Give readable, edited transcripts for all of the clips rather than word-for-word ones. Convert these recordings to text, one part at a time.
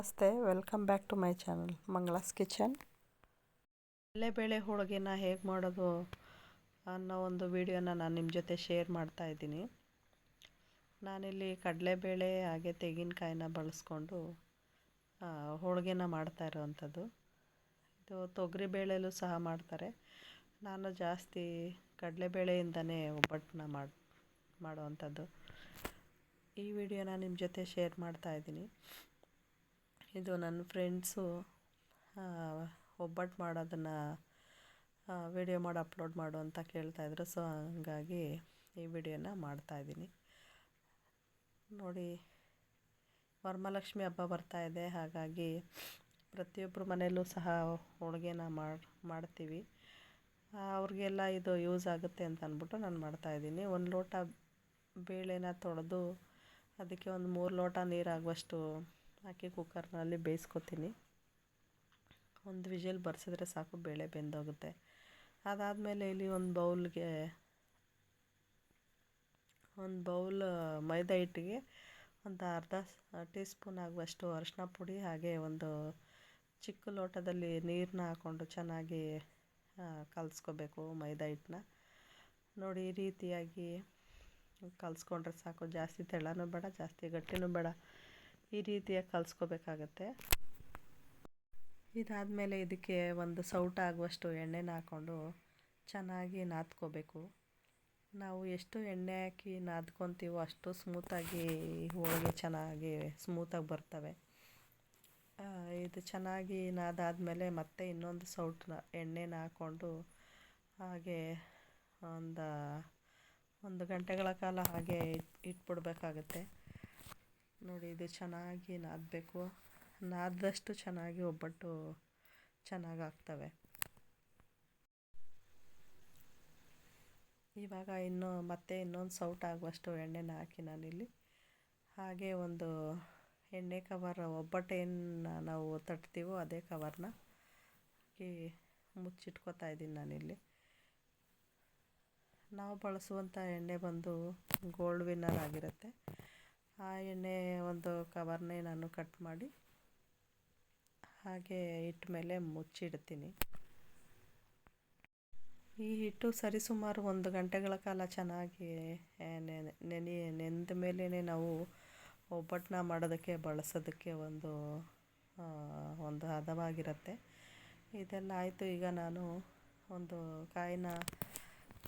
ನಮಸ್ತೆ, welcome back to my channel Mangala's kitchen. ಕಡಲೆಬೇಳೆ ಹೋಳಿಗೆನ ಹೇಗೆ ಮಾಡೋದು ಅನ್ನೋ ಒಂದು ವಿಡಿಯೋನ ನಾನು ನಿಮ್ಮ ಜೊತೆ ಶೇರ್ ಮಾಡ್ತಾ ಇದ್ದೀನಿ. ನಾನಿಲ್ಲಿ ಕಡಲೆಬೇಳೆ ಹಾಗೆ ತೆಂಗಿನಕಾಯಿನ ಬಳಸ್ಕೊಂಡು ಹೋಳಿಗೆನ ಮಾಡ್ತಾ ಇರೋವಂಥದ್ದು. ಇದು ತೊಗರಿಬೇಳೆಲೂ ಸಹ ಮಾಡ್ತಾರೆ. ನಾನು ಜಾಸ್ತಿ ಕಡಲೆಬೇಳೆಯಿಂದನೇ ಒಬ್ಬಟ್ಟನ್ನ ಮಾಡೋವಂಥದ್ದು. ಈ ವಿಡಿಯೋನ ನಿಮ್ಮ ಜೊತೆ ಶೇರ್ ಮಾಡ್ತಾ ಇದ್ದೀನಿ. ಇದು ನನ್ನ ಫ್ರೆಂಡ್ಸು ಒಬ್ಬಟ್ಟು ಮಾಡೋದನ್ನು ವಿಡಿಯೋ ಮಾಡಿ ಅಪ್ಲೋಡ್ ಮಾಡು ಅಂತ ಕೇಳ್ತಾಯಿದ್ರು. ಸೊ ಹಂಗಾಗಿ ಈ ವಿಡಿಯೋನ ಮಾಡ್ತಾಯಿದ್ದೀನಿ. ನೋಡಿ, ವರಮಹಾಲಕ್ಷ್ಮಿ ಹಬ್ಬ ಬರ್ತಾಯಿದೆ. ಹಾಗಾಗಿ ಪ್ರತಿಯೊಬ್ಬರ ಮನೆಯಲ್ಲೂ ಸಹ ಹೋಳಿಗೆನ ಮಾಡ್ತೀವಿ. ಅವ್ರಿಗೆಲ್ಲ ಇದು ಯೂಸ್ ಆಗುತ್ತೆ ಅಂತ ಅಂದ್ಬಿಟ್ಟು ನಾನು ಮಾಡ್ತಾಯಿದ್ದೀನಿ. 1 ಲೋಟ ಬೇಳೆನ ತೊಳೆದು ಅದಕ್ಕೆ ಒಂದು 3 ಲೋಟ ನೀರಾಗುವಷ್ಟು ಹಾಕಿ ಕುಕ್ಕರ್ನಲ್ಲಿ ಬೇಯಿಸ್ಕೊತೀನಿ. 1 ವಿಷಲ್ ಬರ್ಸಿದ್ರೆ ಸಾಕು, ಬೇಳೆ ಬೆಂದೋಗುತ್ತೆ. ಅದಾದಮೇಲೆ ಇಲ್ಲಿ ಒಂದು ಬೌಲ್ ಮೈದಾ ಹಿಟ್ಟಿಗೆ ಒಂದು ಅರ್ಧ ಟೀ ಸ್ಪೂನ್ ಆಗುವಷ್ಟು ಅರಿಶಿನ ಪುಡಿ, ಹಾಗೆ ಒಂದು ಚಿಕ್ಕ ಲೋಟದಲ್ಲಿ ನೀರನ್ನ ಹಾಕ್ಕೊಂಡು ಚೆನ್ನಾಗಿ ಕಲಿಸ್ಕೋಬೇಕು ಮೈದಾ ಹಿಟ್ಟನ್ನ. ನೋಡಿ, ಈ ರೀತಿಯಾಗಿ ಕಲಿಸ್ಕೊಂಡ್ರೆ ಸಾಕು. ಜಾಸ್ತಿ ತೆಳ್ಳನೂ ಬೇಡ, ಜಾಸ್ತಿ ಗಟ್ಟಿನೂ ಬೇಡ, ಈ ರೀತಿಯಾಗಿ ಕಲಿಸ್ಕೋಬೇಕಾಗತ್ತೆ. ಇದಾದಮೇಲೆ ಇದಕ್ಕೆ ಒಂದು ಸೌಟ ಆಗುವಷ್ಟು ಎಣ್ಣೆನ ಹಾಕ್ಕೊಂಡು ಚೆನ್ನಾಗಿ ನಾದ್ಕೋಬೇಕು. ನಾವು ಎಷ್ಟು ಎಣ್ಣೆ ಹಾಕಿ ನಾದ್ಕೊತೀವೋ ಅಷ್ಟು ಸ್ಮೂತಾಗಿ ಹೋಳಿಗೆ ಚೆನ್ನಾಗಿ ಸ್ಮೂತಾಗಿ ಬರ್ತವೆ. ಇದು ಚೆನ್ನಾಗಿ ನಾದಾದಮೇಲೆ ಮತ್ತೆ ಇನ್ನೊಂದು ಸೌಟ ಎಣ್ಣೆನ ಹಾಕ್ಕೊಂಡು ಹಾಗೆ ಒಂದು ಗಂಟೆಗಳ ಕಾಲ ಹಾಗೆ ಇಟ್ಬಿಡ್ಬೇಕಾಗತ್ತೆ. ನೋಡಿ, ಇದು ಚೆನ್ನಾಗಿ ನಾದಬೇಕು. ನಾದಿದಷ್ಟು ಚೆನ್ನಾಗಿ ಒಬ್ಬಟ್ಟು ಚೆನ್ನಾಗಾಗ್ತವೆ. ಇವಾಗ ಇನ್ನೊಂದು ಸೌಟ ಆಗುವಷ್ಟು ಎಣ್ಣೆನ ಹಾಕಿ ನಾನಿಲ್ಲಿ ಹಾಗೆ ಒಂದು ಎಣ್ಣೆ ಕವರ್, ಒಬ್ಬಟ್ಟೇನು ನಾವು ತಟ್ತೀವೋ ಅದೇ ಕವರ್ನ ಹಾಕಿ ಮುಚ್ಚಿಟ್ಕೋತಾ ಇದ್ದೀನಿ ನಾನಿಲ್ಲಿ. ನಾವು ಬಳಸುವಂಥ ಎಣ್ಣೆ ಬಂದು ಗೋಲ್ಡ್ ವಿನ್ನರ್ ಆಗಿರುತ್ತೆ. ಆ ಎಣ್ಣೆ ಒಂದು ಕವರ್ನೇ ನಾನು ಕಟ್ ಮಾಡಿ ಹಾಗೆ ಇಟ್ಟ ಮೇಲೆ ಮುಚ್ಚಿಡ್ತೀನಿ. ಈ ಹಿಟ್ಟು ಸರಿಸುಮಾರು 1 ಗಂಟೆಗಳ ಕಾಲ ಚೆನ್ನಾಗಿ ನೆಂದ ಮೇಲೇ ನಾವು ಒಬ್ಬಟ್ಟನ್ನ ಮಾಡೋದಕ್ಕೆ ಬಳಸೋದಕ್ಕೆ ಒಂದು ಹದವಾಗಿರುತ್ತೆ. ಇದೆಲ್ಲ ಆಯಿತು. ಈಗ ನಾನು ಒಂದು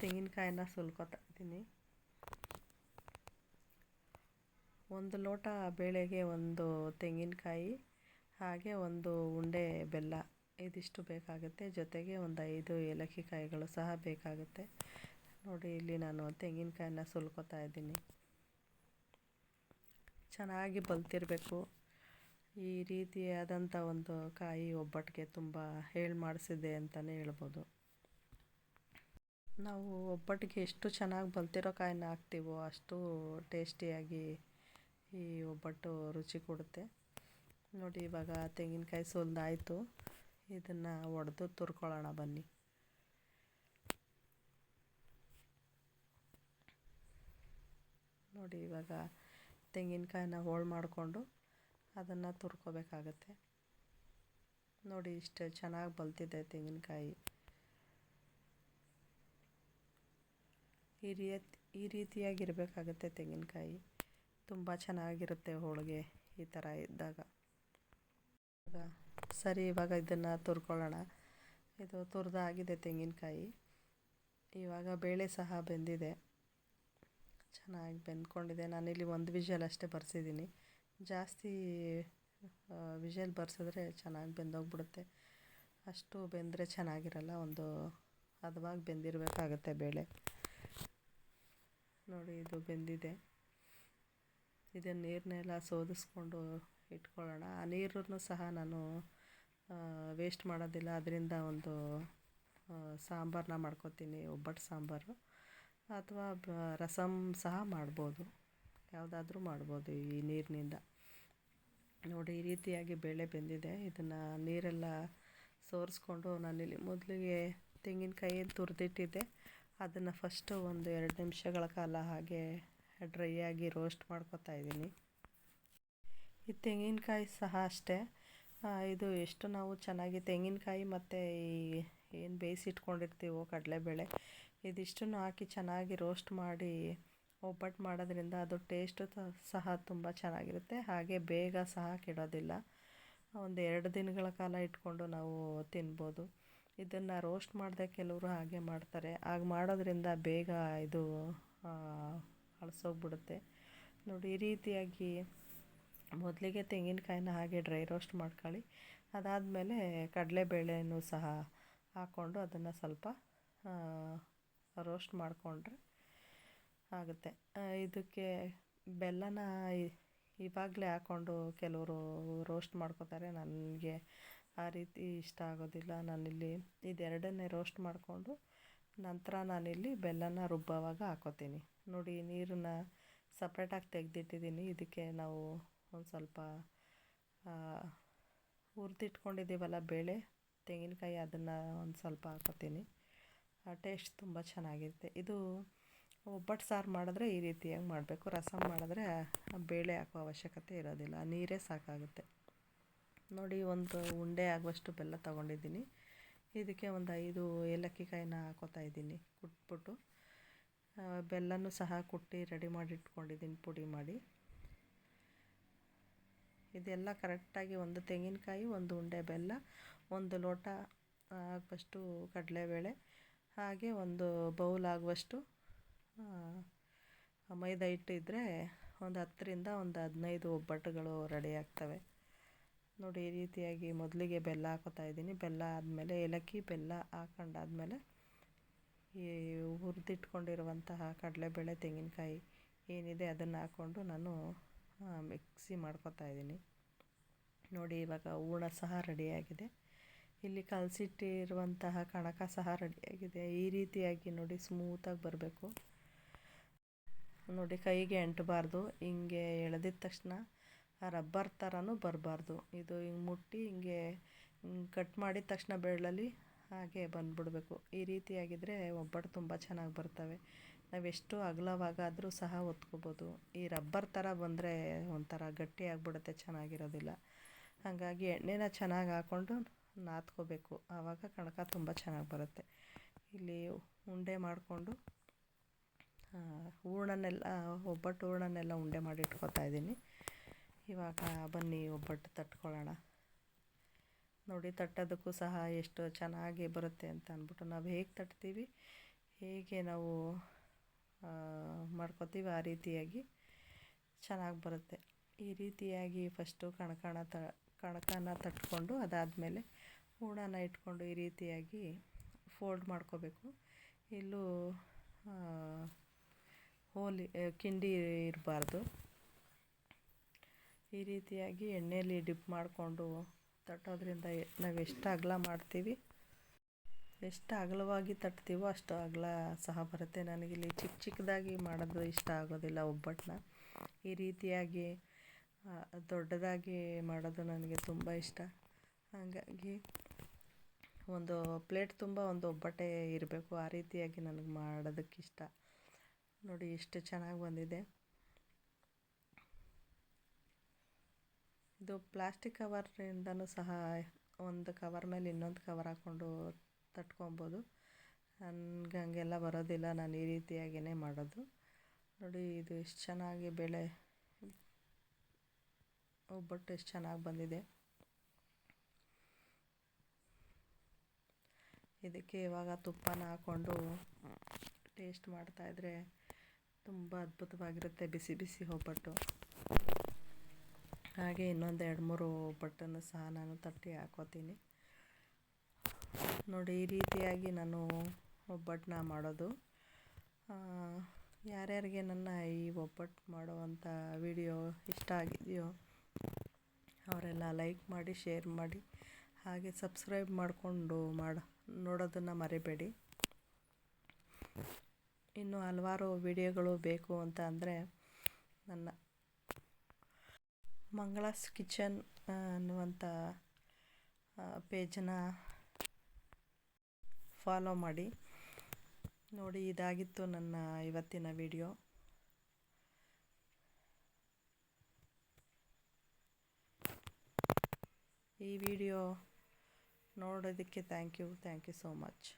ತೆಂಗಿನಕಾಯಿನ ಸುಲ್ಕೊತಾ ಇದ್ದೀನಿ. 1 ಲೋಟ ಬೇಳೆಗೆ 1 ತೆಂಗಿನಕಾಯಿ ಹಾಗೆ 1 ಉಂಡೆ ಬೆಲ್ಲ, ಇದಿಷ್ಟು ಬೇಕಾಗುತ್ತೆ. ಜೊತೆಗೆ ಒಂದು 5 ಏಲಕ್ಕಿ ಕಾಯಿಗಳು ಸಹ ಬೇಕಾಗುತ್ತೆ. ನೋಡಿ, ಇಲ್ಲಿ ನಾನು ತೆಂಗಿನಕಾಯಿನ ಸುಲ್ಕೊತಾ ಇದ್ದೀನಿ. ಚೆನ್ನಾಗಿ ಬಲ್ತಿರಬೇಕು. ಈ ರೀತಿಯಾದಂಥ ಒಂದು ಕಾಯಿ ಒಬ್ಬಟ್ಟಿಗೆ ತುಂಬ ಮಾಡಿಸಿದೆ ಅಂತಲೇ ಹೇಳ್ಬೋದು. ನಾವು ಒಬ್ಬಟ್ಟಿಗೆ ಎಷ್ಟು ಚೆನ್ನಾಗಿ ಬಲ್ತಿರೋ ಕಾಯಿನ ಹಾಕ್ತೀವೋ ಅಷ್ಟು ಟೇಸ್ಟಿಯಾಗಿ ಈ ಒಬ್ಬಟ್ಟು ರುಚಿ ಕೊಡುತ್ತೆ. ನೋಡಿ, ಇವಾಗ ತೆಂಗಿನಕಾಯಿ ಸುಲಿದಾಯಿತು. ಇದನ್ನು ಒಡೆದು ತುರ್ಕೊಳ್ಳೋಣ ಬನ್ನಿ. ನೋಡಿ, ಇವಾಗ ತೆಂಗಿನಕಾಯಿನ ಹೋಳು ಮಾಡಿಕೊಂಡು ಅದನ್ನು ತುರ್ಕೋಬೇಕಾಗತ್ತೆ. ನೋಡಿ, ಇಷ್ಟು ಚೆನ್ನಾಗಿ ಬಲ್ತಿದೆ ತೆಂಗಿನಕಾಯಿ. ಈ ರೀತಿಯಾಗಿರಬೇಕಾಗತ್ತೆ ತೆಂಗಿನಕಾಯಿ. ತುಂಬ ಚೆನ್ನಾಗಿರುತ್ತೆ ಹೋಳಿಗೆ ಈ ಥರ ಇದ್ದಾಗ. ಸರಿ, ಇವಾಗ ಇದನ್ನು ತುರ್ಕೊಳ್ಳೋಣ. ಇದು ತುರಿದಾಗಿದೆ ತೆಂಗಿನಕಾಯಿ. ಇವಾಗ ಬೇಳೆ ಸಹ ಬೆಂದಿದೆ, ಚೆನ್ನಾಗಿ ಬೆಂದ್ಕೊಂಡಿದೆ. ನಾನಿಲ್ಲಿ 1 ವಿಷಲ್ ಅಷ್ಟೇ ಬರ್ಸಿದ್ದೀನಿ. ಜಾಸ್ತಿ ವಿಷಲ್ ಬರ್ಸಿದ್ರೆ ಚೆನ್ನಾಗಿ ಬೆಂದೋಗ್ಬಿಡುತ್ತೆ. ಅಷ್ಟು ಬೆಂದರೆ ಚೆನ್ನಾಗಿರಲ್ಲ. ಒಂದು ಹದವಾಗಿ ಬೆಂದಿರಬೇಕಾಗತ್ತೆ ಬೇಳೆ. ನೋಡಿ, ಇದು ಬೆಂದಿದೆ. ಇದನ್ನು ನೀರನ್ನೆಲ್ಲ ಸೋದಿಸ್ಕೊಂಡು ಇಟ್ಕೊಳ್ಳೋಣ. ಆ ನೀರನ್ನು ಸಹ ನಾನು ವೇಸ್ಟ್ ಮಾಡೋದಿಲ್ಲ. ಅದರಿಂದ ಒಂದು ಸಾಂಬಾರನ್ನ ಮಾಡ್ಕೊತೀನಿ, ಒಬ್ಬಟ್ಟು ಸಾಂಬಾರು, ಅಥವಾ ರಸಮ್ ಸಹ ಮಾಡ್ಬೋದು. ಯಾವುದಾದ್ರೂ ಮಾಡ್ಬೋದು ಈ ನೀರಿನಿಂದ. ನೋಡಿ, ಈ ರೀತಿಯಾಗಿ ಬೇಳೆ ಬೆಂದಿದೆ. ಇದನ್ನು ನೀರೆಲ್ಲ ಸೋರಿಸ್ಕೊಂಡು ನಾನಿಲ್ಲಿ ಮೊದಲಿಗೆ ತೆಂಗಿನಕಾಯಿ ತುರಿದಿಟ್ಟಿದ್ದೆ, ಅದನ್ನು ಫಸ್ಟು ಒಂದು 2 ನಿಮಿಷಗಳ ಕಾಲ ಹಾಗೆ ಡ್ರೈ ಆಗಿ ರೋಸ್ಟ್ ಮಾಡ್ಕೊತಾ ಇದ್ದೀನಿ. ಈ ತೆಂಗಿನಕಾಯಿ ಸಹ ಅಷ್ಟೇ, ಇದು ಎಷ್ಟು ನಾವು ಚೆನ್ನಾಗಿ ತೆಂಗಿನಕಾಯಿ ಮತ್ತು ಈ ಏನು ಬೇಯಿಸಿಟ್ಕೊಂಡಿರ್ತೀವೋ ಕಡಲೆಬೇಳೆ ಇದಿಷ್ಟನ್ನು ಹಾಕಿ ಚೆನ್ನಾಗಿ ರೋಸ್ಟ್ ಮಾಡಿ ಒಬ್ಬಟ್ಟು ಮಾಡೋದ್ರಿಂದ ಅದು ಟೇಸ್ಟು ಸಹ ತುಂಬ ಚೆನ್ನಾಗಿರುತ್ತೆ. ಹಾಗೆ ಬೇಗ ಸಹ ಕೆಡೋದಿಲ್ಲ. ಒಂದು 2 ದಿನಗಳ ಕಾಲ ಇಟ್ಕೊಂಡು ನಾವು ತಿನ್ಬೋದು. ಇದನ್ನು ರೋಸ್ಟ್ ಮಾಡದೆ ಕೆಲವರು ಹಾಗೆ ಮಾಡ್ತಾರೆ. ಹಾಗೆ ಮಾಡೋದ್ರಿಂದ ಬೇಗ ಇದು ಹಳಸೋಗ್ಬಿಡುತ್ತೆ. ನೋಡಿ, ಈ ರೀತಿಯಾಗಿ ಮೊದಲಿಗೆ ತೆಂಗಿನಕಾಯಿನ ಹಾಗೆ ಡ್ರೈ ರೋಸ್ಟ್ ಮಾಡ್ಕೊಳ್ಳಿ. ಅದಾದಮೇಲೆ ಕಡಲೆಬೇಳೆನೂ ಸಹ ಹಾಕ್ಕೊಂಡು ಅದನ್ನು ಸ್ವಲ್ಪ ರೋಸ್ಟ್ ಮಾಡಿಕೊಂಡ್ರೆ ಆಗುತ್ತೆ. ಇದಕ್ಕೆ ಬೆಲ್ಲನ ಇವಾಗಲೇ ಹಾಕ್ಕೊಂಡು ಕೆಲವರು ರೋಸ್ಟ್ ಮಾಡ್ಕೋತಾರೆ. ನನಗೆ ಆ ರೀತಿ ಇಷ್ಟ ಆಗೋದಿಲ್ಲ. ನಾನಿಲ್ಲಿ ಇದೆರಡನ್ನೇ ರೋಸ್ಟ್ ಮಾಡಿಕೊಂಡು ನಂತರ ನಾನಿಲ್ಲಿ ಬೆಲ್ಲನ ರುಬ್ಬೋವಾಗ ಹಾಕ್ಕೋತೀನಿ. ನೋಡಿ, ನೀರನ್ನು ಸಪ್ರೇಟಾಗಿ ತೆಗೆದಿಟ್ಟಿದ್ದೀನಿ. ಇದಕ್ಕೆ ನಾವು ಒಂದು ಸ್ವಲ್ಪ ಹುರಿದಿಟ್ಕೊಂಡಿದ್ದೀವಲ್ಲ ಬೇಳೆ, ತೆಂಗಿನಕಾಯಿ, ಅದನ್ನು ಒಂದು ಸ್ವಲ್ಪ ಹಾಕ್ಕೋತೀನಿ. ಟೇಸ್ಟ್ ತುಂಬ ಚೆನ್ನಾಗಿರುತ್ತೆ. ಇದು ಒಬ್ಬಟ್ಟು ಸಾರು ಮಾಡಿದ್ರೆ ಈ ರೀತಿಯಾಗಿ ಮಾಡಬೇಕು. ರಸಮ್ ಮಾಡಿದ್ರೆ ಬೇಳೆ ಹಾಕೋ ಅವಶ್ಯಕತೆ ಇರೋದಿಲ್ಲ, ನೀರೇ ಸಾಕಾಗುತ್ತೆ. ನೋಡಿ, ಒಂದು ಉಂಡೆ ಆಗುವಷ್ಟು ಬೆಲ್ಲ ತೊಗೊಂಡಿದ್ದೀನಿ. ಇದಕ್ಕೆ ಒಂದು 5 ಏಲಕ್ಕಿ ಕಾಯಿನ ಹಾಕೋತಾ ಇದ್ದೀನಿ ಕುಟ್ಬಿಟ್ಟು. ಬೆಲ್ಲನೂ ಸಹ ಕುಟ್ಟಿ ರೆಡಿ ಮಾಡಿ ಇಟ್ಕೊಂಡಿದ್ದೀನಿ, ಪುಡಿ ಮಾಡಿ. ಇದೆಲ್ಲ ಕರೆಕ್ಟಾಗಿ ಒಂದು ತೆಂಗಿನಕಾಯಿ, ಒಂದು ಉಂಡೆ ಬೆಲ್ಲ, 1 ಲೋಟ ಆಗುವಷ್ಟು ಕಡಲೆಬೇಳೆ, ಹಾಗೆ ಒಂದು ಬೌಲ್ ಆಗುವಷ್ಟು ಮೈದಾ ಹಿಟ್ಟು ಇದ್ದರೆ ಒಂದು 10ರಿಂದ ಒಂದು 15 ಒಬ್ಬಟ್ಟುಗಳು ರೆಡಿ ಆಗ್ತವೆ. ನೋಡಿ, ಈ ರೀತಿಯಾಗಿ ಮೊದಲಿಗೆ ಬೆಲ್ಲ ಹಾಕೋತಾ ಇದ್ದೀನಿ. ಬೆಲ್ಲ ಆದಮೇಲೆ ಏಲಕ್ಕಿ, ಬೆಲ್ಲ ಹಾಕೊಂಡಾದ್ಮೇಲೆ ಈ ಹುರಿದಿಟ್ಕೊಂಡಿರುವಂತಹ ಕಡಲೆಬೇಳೆ, ತೆಂಗಿನಕಾಯಿ ಏನಿದೆ ಅದನ್ನು ಹಾಕ್ಕೊಂಡು ನಾನು ಮಿಕ್ಸಿ ಮಾಡ್ಕೋತಾ ಇದ್ದೀನಿ. ನೋಡಿ, ಇವಾಗ ಹೂರ್ಣ ಸಹ ರೆಡಿಯಾಗಿದೆ. ಇಲ್ಲಿ ಕಲಸಿಟ್ಟಿರುವಂತಹ ಕಣಕ ಸಹ ರೆಡಿಯಾಗಿದೆ. ಈ ರೀತಿಯಾಗಿ ನೋಡಿ ಸ್ಮೂತಾಗಿ ಬರಬೇಕು. ನೋಡಿ, ಕೈಗೆ ಅಂಟಬಾರ್ದು. ಹಿಂಗೆ ಎಳೆದಿದ್ದ ತಕ್ಷಣ ರಬ್ಬರ್ ಥರನೂ ಬರಬಾರ್ದು. ಇದು ಹಿಂಗೆ ಮುಟ್ಟಿ ಹಿಂಗೆ ಕಟ್ ಮಾಡಿದ ತಕ್ಷಣ ಬೆರಳಲ್ಲಿ ಹಾಗೆ ಬಂದುಬಿಡ್ಬೇಕು. ಈ ರೀತಿಯಾಗಿದ್ದರೆ ಒಬ್ಬಟ್ಟು ತುಂಬ ಚೆನ್ನಾಗಿ ಬರ್ತವೆ. ನಾವೆಷ್ಟು ಅಗಲವಾಗಾದರೂ ಸಹ ಒತ್ಕೋಬೋದು. ಈ ರಬ್ಬರ್ ಥರ ಬಂದರೆ ಒಂಥರ ಗಟ್ಟಿ ಆಗಿಬಿಡುತ್ತೆ, ಚೆನ್ನಾಗಿರೋದಿಲ್ಲ. ಹಾಗಾಗಿ ಎಣ್ಣೆನ ಚೆನ್ನಾಗಿ ಹಾಕ್ಕೊಂಡು ನಾದ್ಕೋಬೇಕು. ಆವಾಗ ಕಣಕ ತುಂಬ ಚೆನ್ನಾಗಿ ಬರುತ್ತೆ. ಇಲ್ಲಿ ಉಂಡೆ ಮಾಡಿಕೊಂಡು ಒಬ್ಬಟ್ಟು ಹೂರಣನೆಲ್ಲ ಉಂಡೆ ಮಾಡಿ ಇಟ್ಕೋತಾ ಇದ್ದೀನಿ. ಇವಾಗ ಬನ್ನಿ ಒಬ್ಬಟ್ಟು ತಟ್ಕೊಳ್ಳೋಣ. ನೋಡಿ, ತಟ್ಟೋದಕ್ಕೂ ಸಹ ಎಷ್ಟು ಚೆನ್ನಾಗಿ ಬರುತ್ತೆ ಅಂತ ಅಂದ್ಬಿಟ್ಟು, ನಾವು ಹೇಗೆ ತಟ್ತೀವಿ, ಹೇಗೆ ನಾವು ಮಾಡ್ಕೋತೀವಿ ಆ ರೀತಿಯಾಗಿ ಚೆನ್ನಾಗಿ ಬರುತ್ತೆ. ಈ ರೀತಿಯಾಗಿ ಫಸ್ಟು ಕಣಕನ ತಟ್ಕೊಂಡು ಅದಾದಮೇಲೆ ಹೂರಣನ ಇಟ್ಕೊಂಡು ಈ ರೀತಿಯಾಗಿ ಫೋಲ್ಡ್ ಮಾಡ್ಕೋಬೇಕು. ಇಲ್ಲೂ ಕಿಂಡಿ ಇರಬಾರ್ದು. ಈ ರೀತಿಯಾಗಿ ಎಣ್ಣೆಯಲ್ಲಿ ಡಿಪ್ ಮಾಡಿಕೊಂಡು ತಟ್ಟೋದ್ರಿಂದ ನಾವು ಎಷ್ಟು ಅಗಲ ಮಾಡ್ತೀವಿ, ಎಷ್ಟು ಅಗಲವಾಗಿ ತಟ್ತೀವೋ ಅಷ್ಟು ಅಗಲ ಸಹ ಬರುತ್ತೆ. ನನಗಿಲ್ಲಿ ಚಿಕ್ಕದಾಗಿ ಮಾಡೋದು ಇಷ್ಟ ಆಗೋದಿಲ್ಲ ಒಬ್ಬಟ್ಟನ್ನ. ಈ ರೀತಿಯಾಗಿ ದೊಡ್ಡದಾಗಿ ಮಾಡೋದು ನನಗೆ ತುಂಬ ಇಷ್ಟ. ಹಾಗಾಗಿ ಒಂದು ಪ್ಲೇಟ್ ತುಂಬ ಒಂದು ಒಬ್ಬಟ್ಟೆ ಇರಬೇಕು. ಆ ರೀತಿಯಾಗಿ ನನಗೆ ಮಾಡೋದಕ್ಕಿಷ್ಟ. ನೋಡಿ, ಎಷ್ಟು ಚೆನ್ನಾಗಿ ಬಂದಿದೆ. ಇದು ಪ್ಲಾಸ್ಟಿಕ್ ಕವರಿಂದನೂ ಸಹ ಒಂದು ಕವರ್ ಮೇಲೆ ಇನ್ನೊಂದು ಕವರ್ ಹಾಕ್ಕೊಂಡು ತಟ್ಕೊಬೋದು. ನನಗೆ ಹಂಗೆಲ್ಲ ಬರೋದಿಲ್ಲ. ನಾನು ಈ ರೀತಿಯಾಗಿಯೇ ಮಾಡೋದು. ನೋಡಿ, ಇದು ಎಷ್ಟು ಚೆನ್ನಾಗಿ ಒಬ್ಬಟ್ಟು ಎಷ್ಟು ಚೆನ್ನಾಗಿ ಬಂದಿದೆ. ಇದಕ್ಕೆ ಇವಾಗ ತುಪ್ಪನ ಹಾಕ್ಕೊಂಡು ಟೇಸ್ಟ್ ಮಾಡ್ತಾಯಿದ್ರೆ ತುಂಬ ಅದ್ಭುತವಾಗಿರುತ್ತೆ ಬಿಸಿ ಬಿಸಿ ಒಬ್ಬಟ್ಟು. ಹಾಗೆ ಇನ್ನೊಂದು 2-3 ಒಬ್ಬಟ್ಟನ್ನು ಸಹ ನಾನು ತಟ್ಟಿ ಹಾಕ್ಕೋತೀನಿ. ನೋಡಿ, ಈ ರೀತಿಯಾಗಿ ನಾನು ಒಬ್ಬಟ್ಟನ್ನ ಮಾಡೋದು. ಯಾರ್ಯಾರಿಗೆ ನನ್ನ ಈ ಒಬ್ಬಟ್ಟು ಮಾಡುವಂಥ ವಿಡಿಯೋ ಇಷ್ಟ ಆಗಿದೆಯೋ ಅವರೆಲ್ಲ ಲೈಕ್ ಮಾಡಿ, ಶೇರ್ ಮಾಡಿ, ಹಾಗೆ ಸಬ್ಸ್ಕ್ರೈಬ್ ಮಾಡಿಕೊಂಡು ನೋಡೋದನ್ನು ಮರಿಬೇಡಿ. ಇನ್ನು ಹಲವಾರು ವಿಡಿಯೋಗಳು ಬೇಕು ಅಂತ ಅಂದರೆ ನನ್ನ ಮಂಗಳಾಸ್ ಕಿಚನ್ ಅನ್ನುವಂಥ ಪೇಜನ್ನು ಫಾಲೋ ಮಾಡಿ. ನೋಡಿ, ಇದಾಗಿತ್ತು ನನ್ನ ಇವತ್ತಿನ ವಿಡಿಯೋ. ಈ ವಿಡಿಯೋ ನೋಡೋದಕ್ಕೆ ಥ್ಯಾಂಕ್ ಯು ಸೋ ಮಚ್.